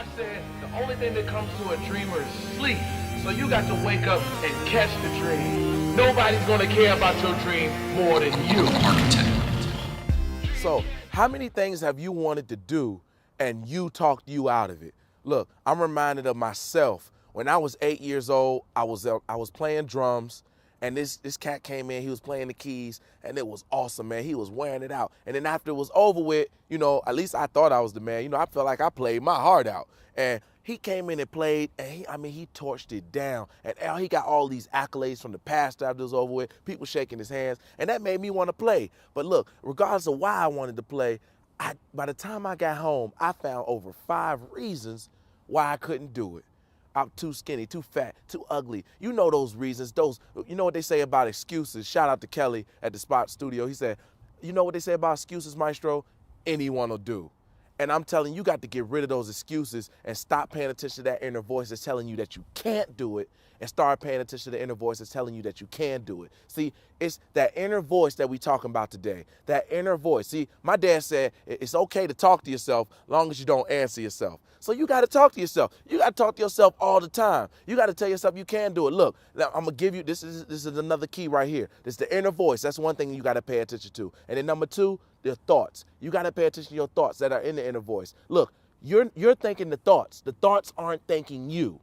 God said the only thing that comes to a dreamer is sleep. So you got to wake up and catch the dream. Nobody's gonna care about your dream more than you. So, how many things have you wanted to do and you talked you out of it? Look, I'm reminded of myself. When I was 8 years old, I was playing drums, and this cat came in. He was playing the keys, and it was awesome, man. He was wearing it out. And then after it was over with, you know, at least I thought I was the man. You know, I felt like I played my heart out. And he came in and played, and he torched it down. And he got all these accolades from the pastor after it was over with, people shaking his hands, and that made me want to play. But look, regardless of why I wanted to play, by the time I got home, I found over 5 reasons why I couldn't do it. I'm too skinny, too fat, too ugly. You know those reasons. You know what they say about excuses. Shout out to Kelly at the Spot Studio. He said, you know what they say about excuses, Maestro? Anyone will do. And I'm telling you, you got to get rid of those excuses and stop paying attention to that inner voice that's telling you that you can't do it, and start paying attention to the inner voice that's telling you that you can do it. See, it's that inner voice that we talking about today, that inner voice. See, my dad said it's okay to talk to yourself long as you don't answer yourself. So you got to talk to yourself. You got to talk to yourself all the time. You got to tell yourself you can do it. Look, now I'm going to give you, this is another key right here. This is the inner voice. That's one thing you got to pay attention to. And then number 2, your thoughts. You got to pay attention to your thoughts that are in the inner voice. Look, you're thinking the thoughts. The thoughts aren't thinking you.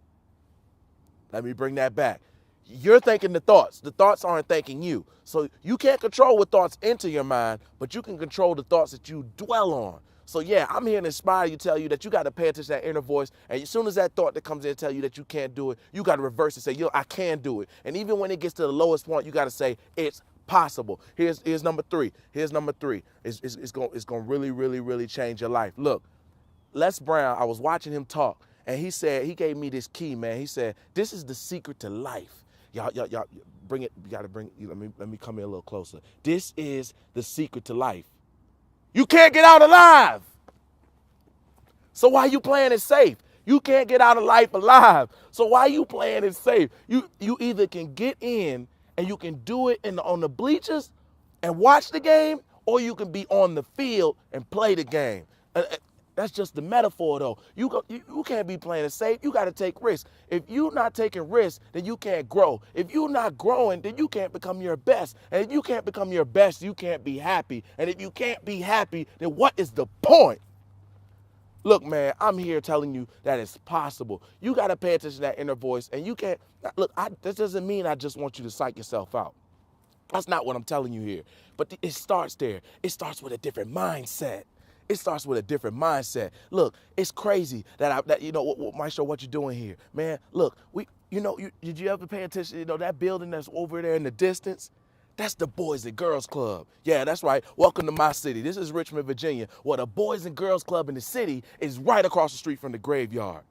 Let me bring that back. You're thinking the thoughts. The thoughts aren't thinking you. So you can't control what thoughts enter your mind, but you can control the thoughts that you dwell on. So yeah, I'm here to inspire you, tell you that you got to pay attention to that inner voice. And as soon as that thought that comes in and tell you that you can't do it, you got to reverse it, say, yo, I can do it. And even when it gets to the lowest point, you got to say, it's possible. Here's number 3. Here's number 3. It's going to really, really, really change your life. Look, Les Brown, I was watching him talk, and he said, he gave me this key, man. He said, this is the secret to life. Y'all bring it, you got to bring it, let me come in a little closer. This is the secret to life. You can't get out alive. So why you playing it safe? You can't get out of life alive. So why you playing it safe? You either can get in and you can do it on the bleachers and watch the game, or you can be on the field and play the game. That's just the metaphor, though. You can't be playing it safe. You got to take risks. If you're not taking risks, then you can't grow. If you're not growing, then you can't become your best. And if you can't become your best, you can't be happy. And if you can't be happy, then what is the point? Look, man, I'm here telling you that it's possible. You got to pay attention to that inner voice. And you can't, look, this doesn't mean I just want you to psych yourself out. That's not what I'm telling you here. But it starts there. It starts with a different mindset. It starts with a different mindset. Look, it's crazy that you know, what Maestro, what you doing here, man? Look, did you ever pay attention? You know that building that's over there in the distance? That's the Boys and Girls Club. Yeah, that's right. Welcome to my city. This is Richmond, Virginia. Well, the Boys and Girls Club in the city is right across the street from the graveyard.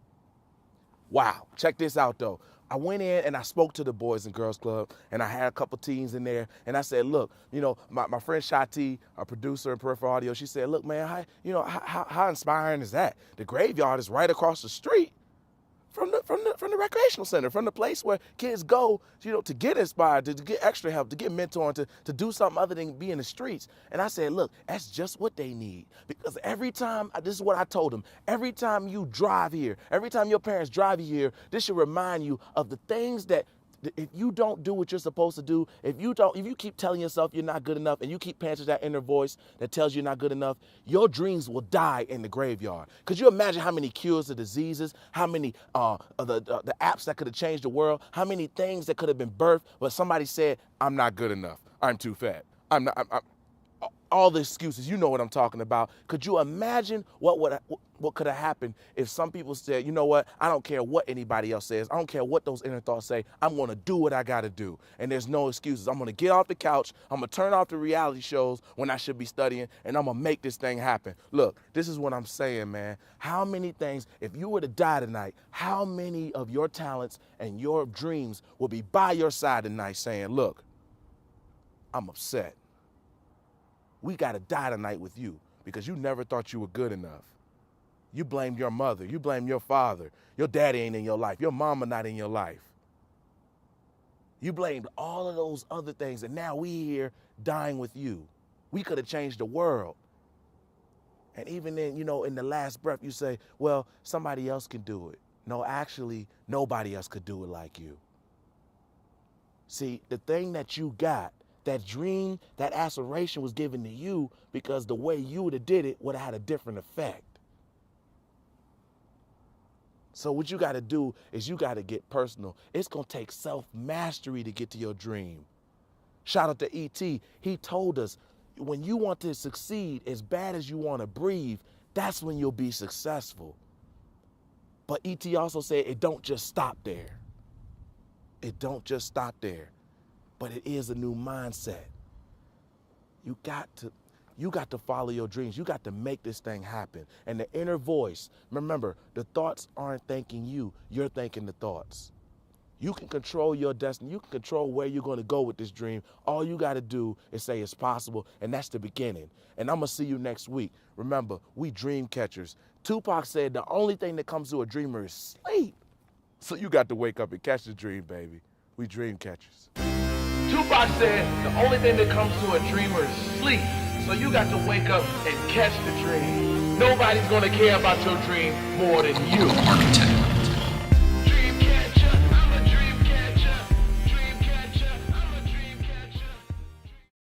Wow. Check this out, though. I went in and I spoke to the Boys and Girls Club, and I had a couple teens in there, and I said, look, you know, my friend Shati, our producer in Peripheral Audio, she said, look, man, how inspiring is that? The graveyard is right across the street from the recreational center, from the place where kids go, you know, to get inspired, to get extra help, to get mentored, to do something other than be in the streets. And I said, look, that's just what they need. Because every time, this is what I told them, every time you drive here, every time your parents drive you here, this should remind you of the things that if you don't do what you're supposed to do, if you keep telling yourself you're not good enough, and you keep paying attention to that inner voice that tells you you're not good enough, your dreams will die in the graveyard. Could you imagine how many cures to diseases, how many the apps that could have changed the world, how many things that could have been birthed, but somebody said, I'm not good enough, I'm too fat, all the excuses, you know what I'm talking about. Could you imagine what could have happened if some people said, you know what, I don't care what anybody else says, I don't care what those inner thoughts say, I'm gonna do what I gotta do, and there's no excuses. I'm gonna get off the couch, I'm gonna turn off the reality shows when I should be studying, and I'm gonna make this thing happen. Look, this is what I'm saying, man. How many things, if you were to die tonight, how many of your talents and your dreams will be by your side tonight saying, look, I'm upset. We got to die tonight with you because you never thought you were good enough. You blamed your mother. You blamed your father. Your daddy ain't in your life. Your mama not in your life. You blamed all of those other things, and now we here dying with you. We could have changed the world. And even then, you know, in the last breath, you say, well, somebody else can do it. No, actually, nobody else could do it like you. See, the thing that you got, that dream, that aspiration was given to you because the way you would have did it would have had a different effect. So what you got to do is you got to get personal. It's going to take self-mastery to get to your dream. Shout out to E.T. He told us, when you want to succeed as bad as you want to breathe, that's when you'll be successful. But E.T. also said it don't just stop there. It don't just stop there. But it is a new mindset. You got to follow your dreams. You got to make this thing happen. And the inner voice, remember, the thoughts aren't thinking you. You're thinking the thoughts. You can control your destiny. You can control where you're going to go with this dream. All you got to do is say it's possible, and that's the beginning. And I'm going to see you next week. Remember, we dream catchers. Tupac said the only thing that comes to a dreamer is sleep. So you got to wake up and catch the dream, baby. We dream catchers. Tupac said the only thing that comes to a dreamer is sleep. So you got to wake up and catch the dream. Nobody's gonna care about your dream more than you. Architect.